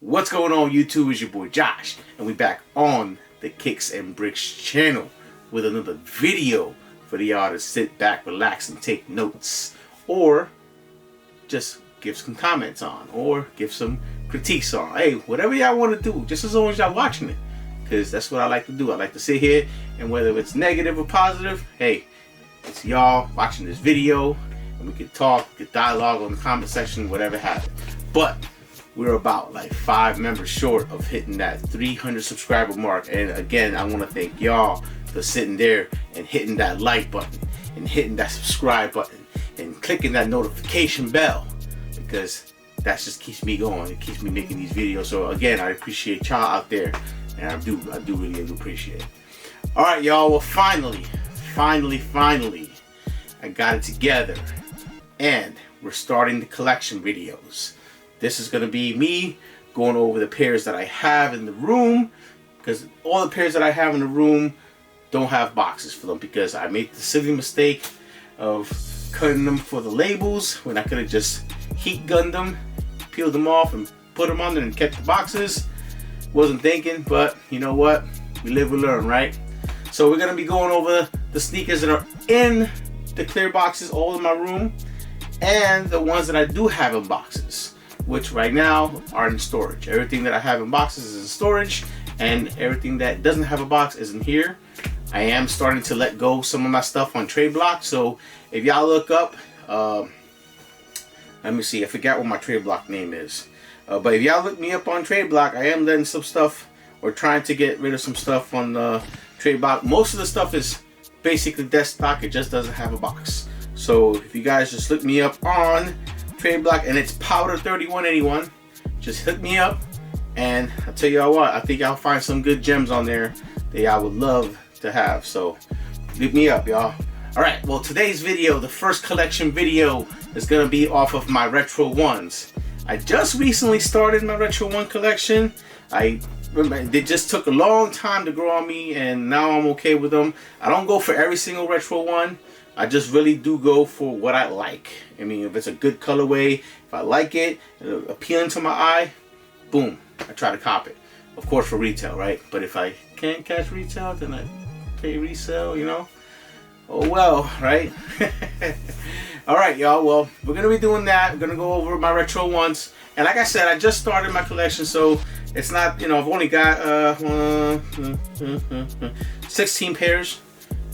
What's going on YouTube? It's your boy Josh, and we back on the Kicks and Bricks channel with another video for y'all to sit back, relax, and take notes, or just give some comments on, or give some critiques on. Hey, whatever y'all want to do, just as long as y'all watching it, because that's what I like to do. I like to sit here, and whether it's negative or positive, hey, it's y'all watching this video, and we can talk, we can dialogue on the comment section, whatever happens. But we're about like 5 members short of hitting that 300 subscriber mark, and again, I want to thank y'all for sitting there and hitting that like button and hitting that subscribe button and clicking that notification bell, because that just keeps me going. It keeps me making these videos. So again, I appreciate y'all out there, and I do really appreciate it. All right, y'all. Well, finally, I got it together, and we're starting the collection videos. This is going to be me going over the pairs that I have in the room, because all the pairs that I have in the room don't have boxes for them, because I made the silly mistake of cutting them for the labels when I could have just heat gunned them, peeled them off, and put them on there and kept the boxes. Wasn't thinking, but you know what? We live, we learn, right? So we're going to be going over the sneakers that are in the clear boxes all in my room, and the ones that I do have in boxes, which right now are in storage. Everything that I have in boxes is in storage, and everything that doesn't have a box is in here. I am starting to let go some of my stuff on trade block, so if y'all look up, let me see, I forgot what my trade block name is, but if y'all look me up on trade block, I am letting some stuff, or trying to get rid of some stuff on the trade block. Most of the stuff is basically desk stock, it just doesn't have a box. So if you guys just look me up on trade block, and it's powder 3181, just hit me up, and I'll tell y'all what, I think y'all find some good gems on there that y'all would love to have. So hit me up, y'all. All right, well, today's video, the first collection video, is gonna be off of my retro 1's. I just recently started my retro 1 collection. They just took a long time to grow on me, and now I'm okay with them. I don't go for every single retro 1. I just really do go for what I like. I mean, if it's a good colorway, if I like it, appealing to my eye, boom, I try to cop it. Of course, for retail, right? But if I can't catch retail, then I pay resale, you know? Oh well, right? All right, y'all. Well, we're going to be doing that. We're going to go over my retro 1's. And like I said, I just started my collection, so it's not, you know, I've only got 16 pairs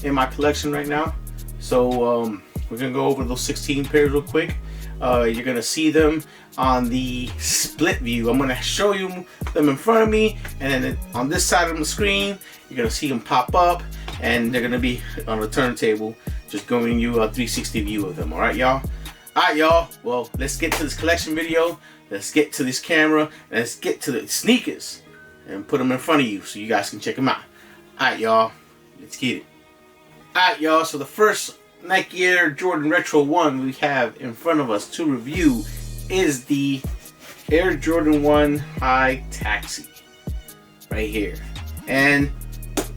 in my collection right now. So we're gonna go over those 16 pairs real quick. You're gonna see them on the split view. I'm gonna show you them in front of me, and then on this side of the screen, you're gonna see them pop up, and they're gonna be on the turntable, just giving you a 360 view of them. All right, y'all. All right, y'all. Well, let's get to this collection video. Let's get to this camera, and let's get to the sneakers and put them in front of you so you guys can check them out. All right, y'all. Let's get it. Alright, y'all, so the first Nike Air Jordan Retro 1 we have in front of us to review is the Air Jordan 1 High Taxi right here. And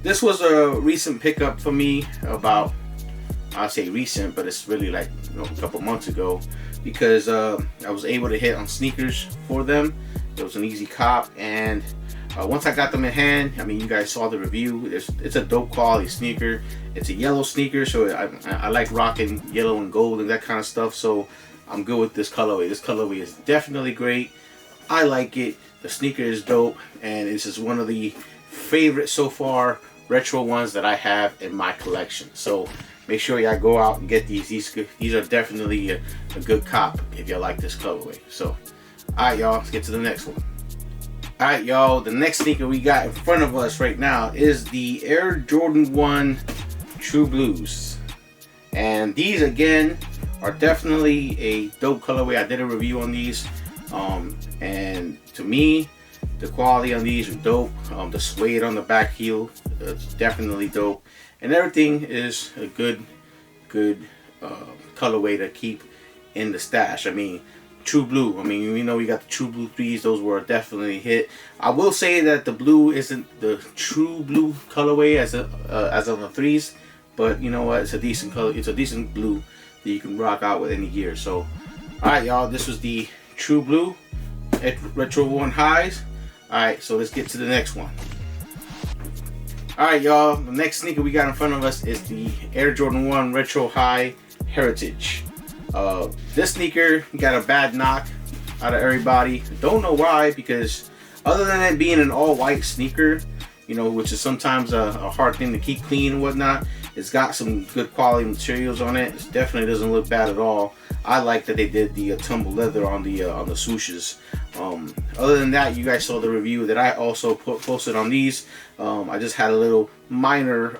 this was a recent pickup for me, about, I'll say recent, but it's really like, you know, a couple months ago, because I was able to hit on sneakers for them. It was an easy cop, and once I got them in hand, I mean, you guys saw the review. It's a dope quality sneaker. It's a yellow sneaker, so I like rocking yellow and gold and that kind of stuff. So I'm good with this colorway. This colorway is definitely great. I like it. The sneaker is dope, and this is one of the favorite so far retro 1's that I have in my collection. So make sure y'all go out and get these. These are definitely a good cop if y'all like this colorway. So, all right, y'all, let's get to the next one. Alright, y'all, the next sneaker we got in front of us right now is the Air Jordan 1 True Blues. And these, again, are definitely a dope colorway. I did a review on these. And to me, the quality on these are dope. The suede on the back heel, it's definitely dope. And everything is a good colorway to keep in the stash. I mean, True Blue. I mean, you know, we got the True Blue 3s. Those were definitely a hit. I will say that the blue isn't the True Blue colorway as on the 3s, but you know what? It's a decent color. It's a decent blue that you can rock out with any gear. So, all right, y'all. This was the True Blue Retro 1 highs. Alright, so let's get to the next one. Alright, y'all, the next sneaker we got in front of us is the Air Jordan 1 Retro High Heritage. This sneaker got a bad knock out of everybody. Don't know why, because other than it being an all-white sneaker, you know, which is sometimes a hard thing to keep clean and whatnot, it's got some good quality materials on it. It definitely doesn't look bad at all. I like that they did the tumble leather on the swooshes. Other than that, you guys saw the review that I also posted on these. I just had a little minor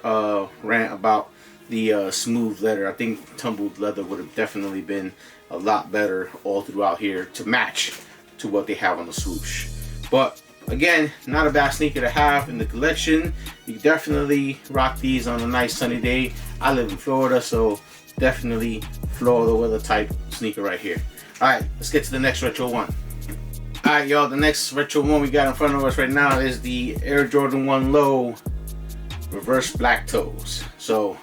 rant about the smooth leather. I think tumbled leather would have definitely been a lot better all throughout here to match to what they have on the swoosh. But again, not a bad sneaker to have in the collection. You definitely rock these on a nice sunny day. I live in Florida, so definitely Florida weather type sneaker right here. Alright, let's get to the next retro one. Alright, y'all, the next retro one we got in front of us right now is the Air Jordan 1 Low reverse black toes. So,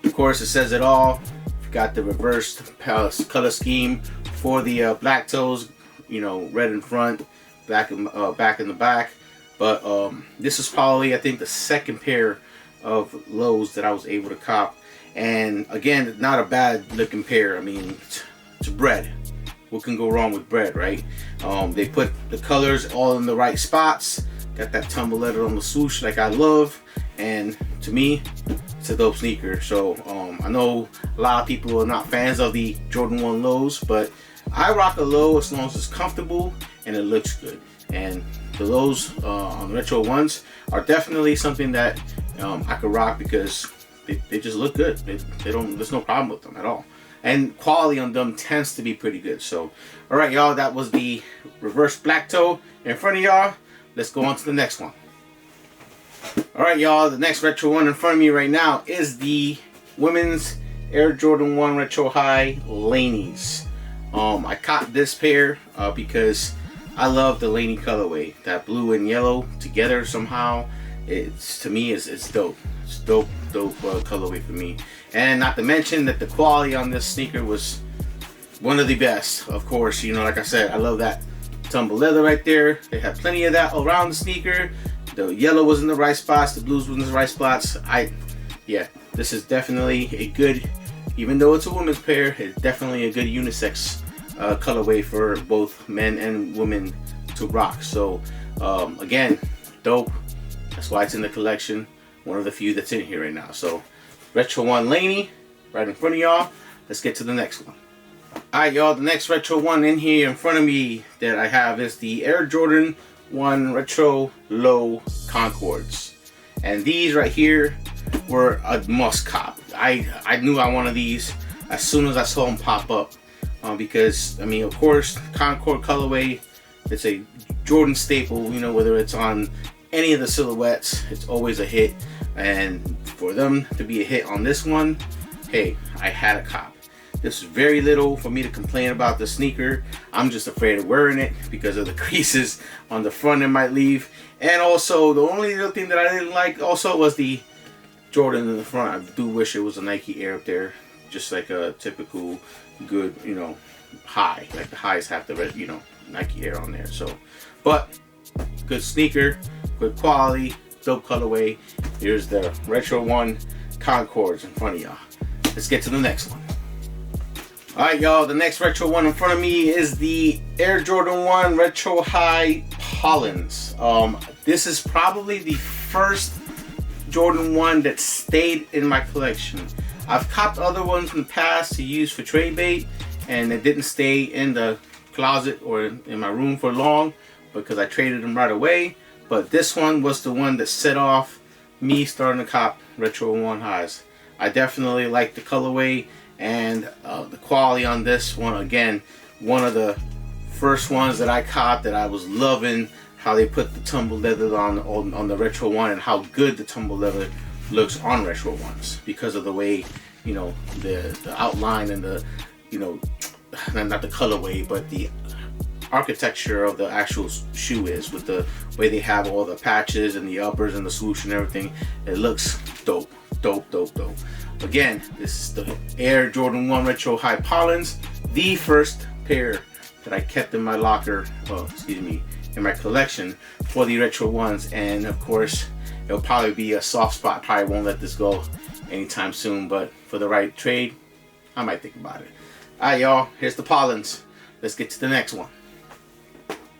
of course, it says it all. We've got the reversed color scheme for the black toes, you know, red in front, black in, back in the back. But this is probably, I think, the second pair of lows that I was able to cop. And again, not a bad looking pair. I mean, it's bread. What can go wrong with bread, right? They put the colors all in the right spots. Got that tumble leather on the swoosh like I love. And to me, it's a dope sneaker. So I know a lot of people are not fans of the Jordan 1 lows, but I rock a low as long as it's comfortable and it looks good. And the lows on retro ones are definitely something that I could rock because they just look good. They don't. There's no problem with them at all. And quality on them tends to be pretty good. So, all right, y'all, that was the reverse black toe in front of y'all. Let's go on to the next one. All right, y'all, the next retro one in front of me right now is the women's Air Jordan 1 Retro High Laneys. I caught this pair because I love the Laney colorway. That blue and yellow together somehow, to me it's dope. It's dope colorway for me. And not to mention that the quality on this sneaker was one of the best. Of course, you know, like I said, I love that tumble leather right there. They had plenty of that around the sneaker. The yellow was in the right spots, the blues was in the right spots. Yeah, this is definitely a good, even though it's a women's pair, it's definitely a good unisex colorway for both men and women to rock. So again, dope. That's why it's in the collection. One of the few that's in here right now. So retro 1 Laney right in front of y'all. Let's get to the next one. Alright, y'all, the next retro one in here in front of me that I have is the Air Jordan 1 Retro Low Concords. And these right here were a must cop. I knew I wanted these as soon as I saw them pop up. Because, I mean, of course, Concord colorway, it's a Jordan staple, you know, whether it's on any of the silhouettes, it's always a hit. And for them to be a hit on this one, hey, I had a cop. There's very little for me to complain about the sneaker. I'm just afraid of wearing it because of the creases on the front it might leave. And also, the only little thing that I didn't like also was the Jordan in the front. I do wish it was a Nike Air up there, just like a typical good, you know, high. Like the highs have the red, you know, Nike Air on there. So, but good sneaker, good quality, dope colorway. Here's the Retro 1 Concords in front of y'all. Let's get to the next one. Alright, y'all, the next retro one in front of me is the Air Jordan 1 Retro High Pollens. This is probably the first Jordan 1 that stayed in my collection. I've copped other ones in the past to use for trade bait, and it didn't stay in the closet or in my room for long because I traded them right away. But this one was the one that set off me starting to cop Retro 1 highs. I definitely like the colorway and the quality on this one. Again, one of the first ones that I copped that I was loving how they put the tumble leather on the Retro 1 and how good the tumble leather looks on Retro 1s because of the way, you know, the outline and the, you know, not the colorway, but the architecture of the actual shoe is with the way they have all the patches and the uppers and the swoosh and everything. It looks dope. Again, this is the Air Jordan 1 Retro High Pollens, the first pair that I kept in my locker, excuse me, in my collection for the retro ones. And of course, it'll probably be a soft spot. Probably won't let this go anytime soon, but for the right trade, I might think about it. Alright, y'all, here's the pollens. Let's get to the next one.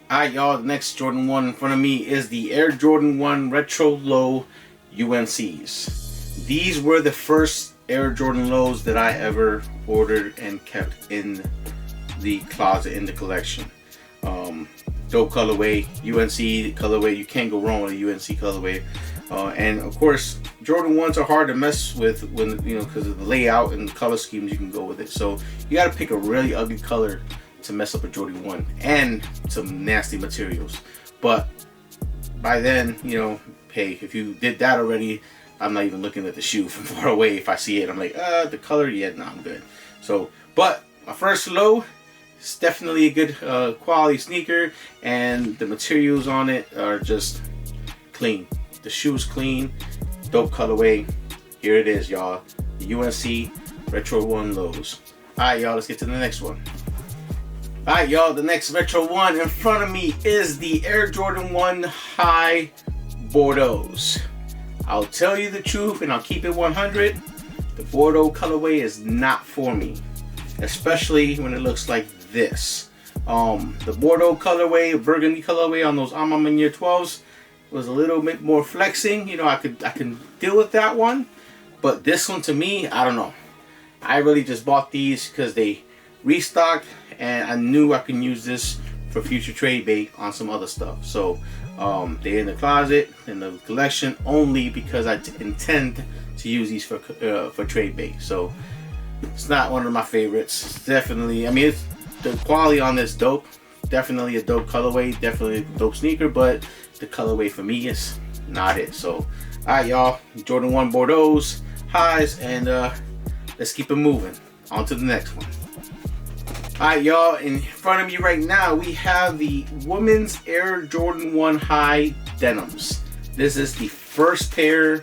Alright, y'all, the next Jordan 1 in front of me is the Air Jordan 1 Retro Low UNCs. These were the first Air Jordan Lows that I ever ordered and kept in the closet, in the collection. Dope colorway, UNC colorway. You can't go wrong with a UNC colorway. And of course, Jordan 1s are hard to mess with when, you know, because of the layout and the color schemes you can go with it. So you got to pick a really ugly color to mess up a Jordan 1 and some nasty materials. But by then, you know, hey, if you did that already, I'm not even looking at the shoe from far away. If I see it, I'm like, the color, yeah, no, I'm good. So, but my first low, it's definitely a good quality sneaker, and the materials on it are just clean. The shoe's clean, dope colorway. Here it is, y'all. The UNC Retro 1 lows. Alright, y'all, let's get to the next one. Alright, y'all, the next Retro 1 in front of me is the Air Jordan 1 High Bordeaux. I'll tell you the truth, and I'll keep it 100. The Bordeaux colorway is not for me, especially when it looks like this. The Bordeaux colorway, burgundy colorway on those Amamanier 12s was a little bit more flexing. You know, I can deal with that one, but this one, to me, I don't know. I really just bought these because they restocked, and I knew I can use this for future trade bait on some other stuff. So they're in the closet, in the collection, only because I intend to use these for trade bait. So it's not one of my favorites. It's definitely, I mean, it's, the quality on this dope. Definitely a dope colorway, definitely a dope sneaker, but the colorway for me is not it. So, alright, y'all, Jordan 1 Bordeaux highs, and let's keep it moving. On to the next one. Alright, y'all, in front of me right now, we have the women's Air Jordan 1 High Denims. This is the first pair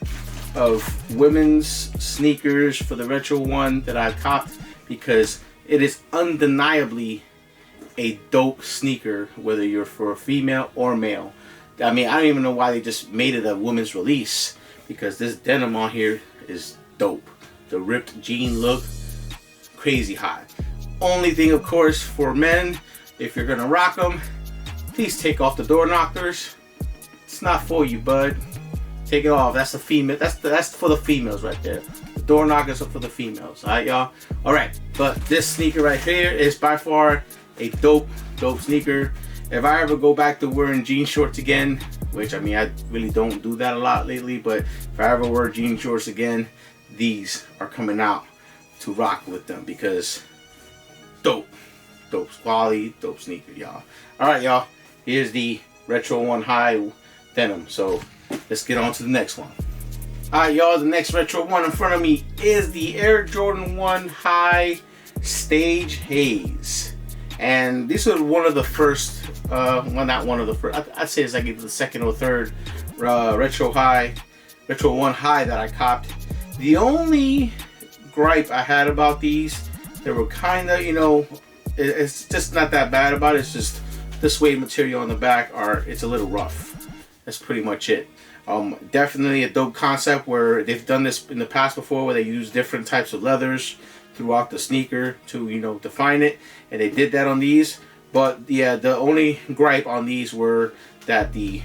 of women's sneakers for the Retro 1 that I've copped, because it is undeniably a dope sneaker, whether you're for a female or male. I mean, I don't even know why they just made it a women's release, because this denim on here is dope. The ripped jean look, crazy hot. Only thing, of course, for men, if you're gonna rock them, please take off the door knockers. It's not for you, bud. Take it off. That's the female. That's for the females right there. The door knockers are for the females. All right, y'all. All right, but this sneaker right here is by far a dope sneaker. If I ever go back to wearing jean shorts again, which, I mean, I really don't do that a lot lately, but if I ever wear jean shorts again, these are coming out to rock with them, because dope quality, dope sneaker, y'all. All right, y'all, here's the Retro 1 High denim. So let's get on to the next one. All right, y'all, the next Retro 1 in front of me is the Air Jordan 1 High Stage Haze. And these are one of the first, well, not one of the first, I'd say it's like the second or third Retro 1 High that I copped. The only gripe I had about these, they were kind of, you know, it's just not that bad about it. It's just the suede material on the back, it's a little rough. That's pretty much it. Definitely a dope concept, where they've done this in the past before, where they use different types of leathers throughout the sneaker to, you know, define it, and they did that on these. But yeah, the only gripe on these were that the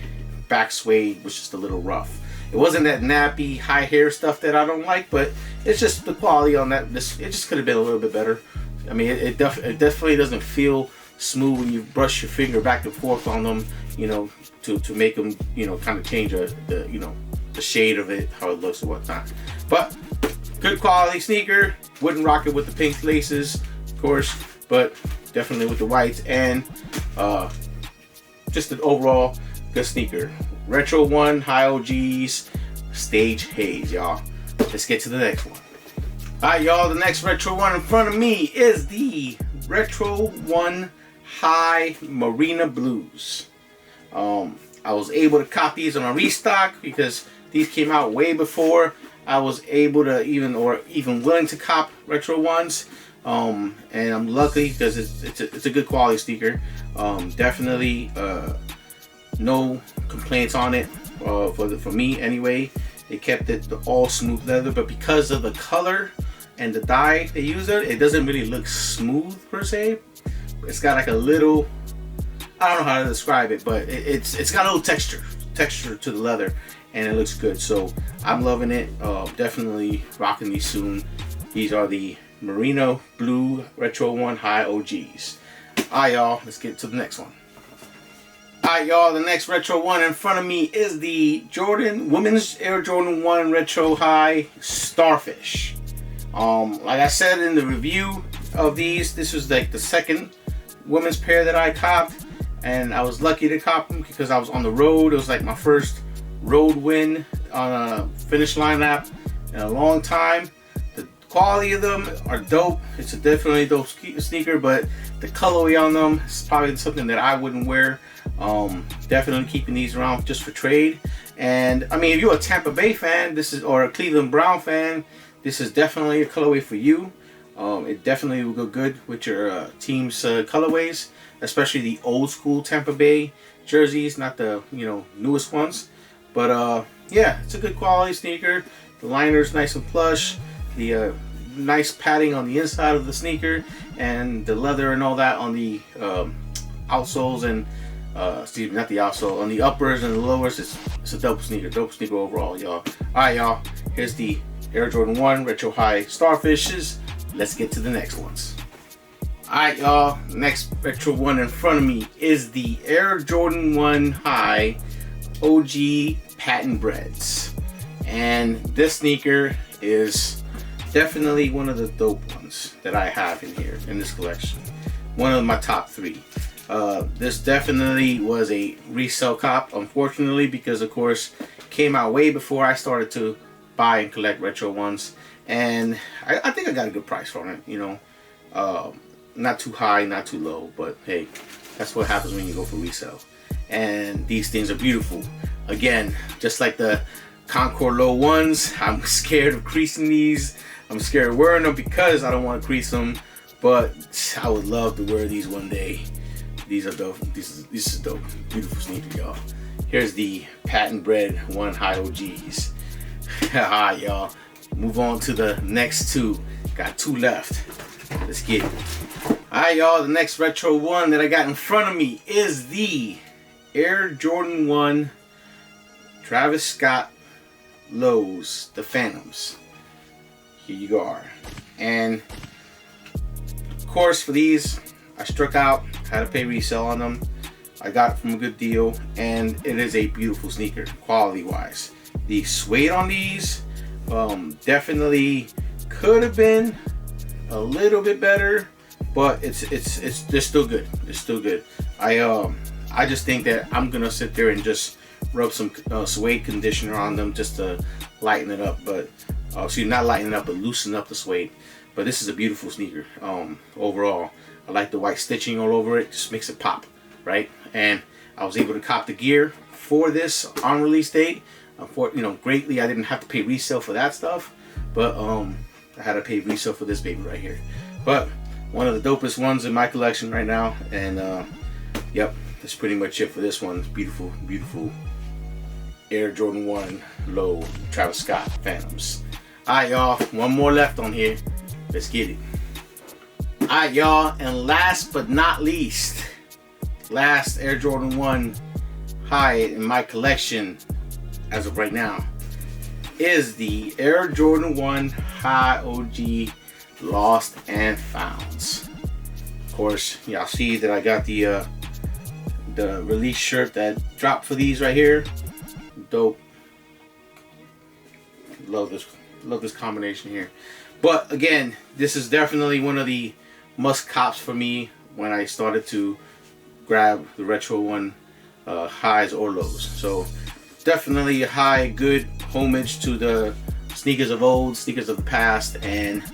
back suede was just a little rough. It wasn't that nappy high hair stuff that I don't like, but it's just the quality on that. It just could have been a little bit better. I mean, it definitely doesn't feel smooth when you brush your finger back and forth on them, you know, to make them, you know, kind of change the you know, the shade of it, how it looks and whatnot. But good quality sneaker. Wouldn't rock it with the pink laces, of course, but definitely with the whites, and just an overall good sneaker. Retro 1 High OGs Stage Haze, y'all. Let's get to the next one. Alright, y'all, the next Retro 1 in front of me is the Retro 1 High Marina Blues. I was able to cop these on a restock, because these came out way before I was able to even willing to cop Retro 1s. and I'm lucky because it's a good quality sneaker. Definitely no complaints on it for me anyway. They kept it all smooth leather, but because of the color and the dye they use it doesn't really look smooth per se. It's got like a little, I don't know how to describe it, but it's got a little texture to the leather, and it looks good. So I'm loving it. Definitely rocking these soon. These are the Merino Blue Retro 1 High OGs. Alright, y'all, let's get to the next one. Alright, y'all, the next Retro 1 in front of me is the Women's Air Jordan 1 Retro High Starfish. Like I said in the review of these, this was like the second women's pair that I copped, and I was lucky to cop them because I was on the road. It was like my first road win on a finish line lap in a long time. The quality of them are dope. It's a definitely dope sneaker, but the colorway on them is probably something that I wouldn't wear. Definitely keeping these around just for trade. And I mean, if you're a Tampa Bay fan, or a Cleveland Brown fan, this is definitely a colorway for you. It definitely will go good with your team's colorways, especially the old school Tampa Bay jerseys, not the newest ones. But yeah, it's a good quality sneaker. The liner's nice and plush. The nice padding on the inside of the sneaker, and the leather and all that on the outsoles and excuse me, not the outsole, on the uppers and the lowers. It's a dope sneaker overall, y'all. Alright, y'all, here's the Air Jordan 1 Retro High Starfishes. Let's get to the next ones. Alright, y'all, next Retro 1 in front of me is the Air Jordan 1 High OG Patent Breads. And this sneaker is definitely one of the dope ones that I have in here in this collection. One of my top 3. This definitely was a resale cop, unfortunately, because of course came out way before I started to buy and collect retro ones, and I think I got a good price for it. Not too high, not too low, but hey, that's what happens when you go for resale. And these things are beautiful. Again, just like the Concord Low ones, I'm scared of creasing these. I'm scared of wearing them because I don't want to crease them, but I would love to wear these one day. These are dope. This is dope. Beautiful sneaker, y'all. Here's the Patent Bread 1 High OGs. Alright, y'all. Move on to the next 2. Got 2 left. Let's get it. Alright, y'all. The next retro 1 that I got in front of me is the Air Jordan 1 Travis Scott Lows, the Phantoms. Here you are. And of course, for these, I struck out, had to pay resale on them. I got it from a good deal, and it is a beautiful sneaker, quality wise. The suede on these definitely could have been a little bit better, but they're still good. They're still good. I just think that I'm gonna sit there and just rub some suede conditioner on them just to lighten it up, but not lighten it up, but loosen up the suede. But this is a beautiful sneaker overall. I like the white stitching all over it, just makes it pop, right? And I was able to cop the gear for this on release date. Greatly, I didn't have to pay resale for that stuff, but I had to pay resale for this baby right here. But one of the dopest ones in my collection right now, and yep, that's pretty much it for this one. Beautiful, beautiful Air Jordan 1 Low Travis Scott Phantoms. Alright, y'all, one more left on here. Let's get it. Alright, y'all, and last but not least, last Air Jordan 1 High in my collection as of right now is the Air Jordan 1 High OG Lost and Founds. Of course, y'all see that I got the release shirt that dropped for these right here. Dope. Love this combination here. But again, this is definitely one of the must cops for me when I started to grab the retro 1 highs or lows. So definitely a high, good homage to the sneakers of old, sneakers of the past, and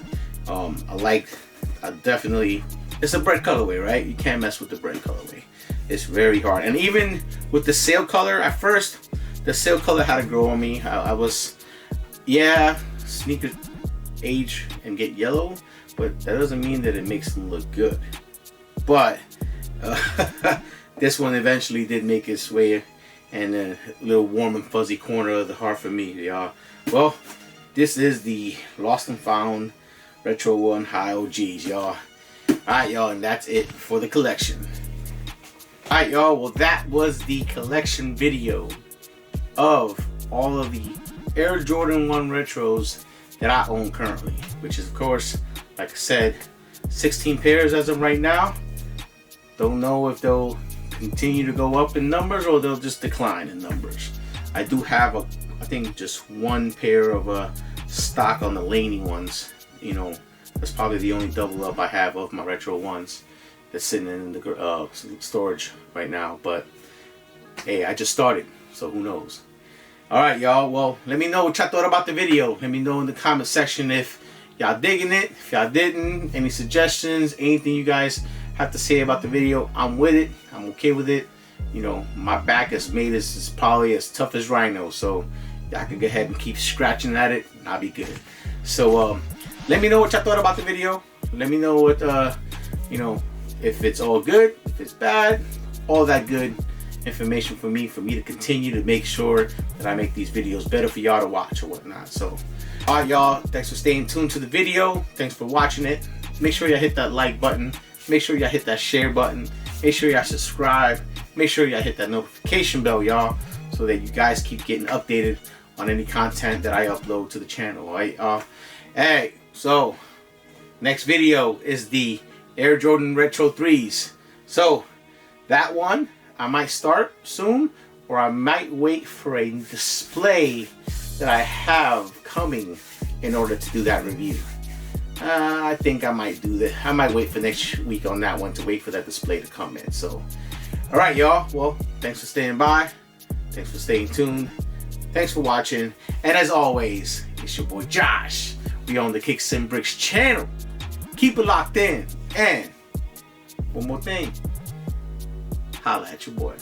definitely, it's a bread colorway, right? You can't mess with the bread colorway. It's very hard. And even with the sail color, at first, the sail color had to grow on me. I was, yeah, sneakers age and get yellow, but that doesn't mean that it makes them look good. But this one eventually did make its way in a little warm and fuzzy corner of the heart for me, y'all. Well, this is the Lost and Found Retro 1 High OGs, y'all. Alright, y'all, and that's it for the collection. Alright, y'all, well, that was the collection video of all of the Air Jordan 1 Retros that I own currently, which is, of course, like I said, 16 pairs as of right now. Don't know if they'll continue to go up in numbers or they'll just decline in numbers. I do have, I think, just one pair of stock on the Laney ones. You know, that's probably the only double up I have of my Retro 1s that's sitting in the storage right now. But hey, I just started, so who knows. Alright, y'all, well, let me know what y'all thought about the video. Let me know in the comment section if y'all digging it, if y'all didn't, any suggestions, anything you guys have to say about the video. I'm with it, I'm okay with it. You know, my back is made is probably as tough as rhino, so y'all can go ahead and keep scratching at it and I'll be good. So let me know what y'all thought about the video. Let me know what you know, if it's all good, if it's bad, all that good information for me to continue to make sure that I make these videos better for y'all to watch or whatnot. So alright, y'all, thanks for staying tuned to the video. Thanks for watching it. Make sure y'all hit that like button. Make sure y'all hit that share button. Make sure y'all subscribe. Make sure y'all hit that notification bell, y'all, so that you guys keep getting updated on any content that I upload to the channel. Alright, hey, so next video is the Air Jordan Retro 3s. So that one I might start soon, or I might wait for a display that I have coming in order to do that review. I think I might do that. I might wait for next week on that one to wait for that display to come in. So, alright, y'all. Well, thanks for staying by. Thanks for staying tuned. Thanks for watching. And as always, it's your boy Josh. We on the Kicks and Bricks channel. Keep it locked in. And one more thing. Holla at your boy.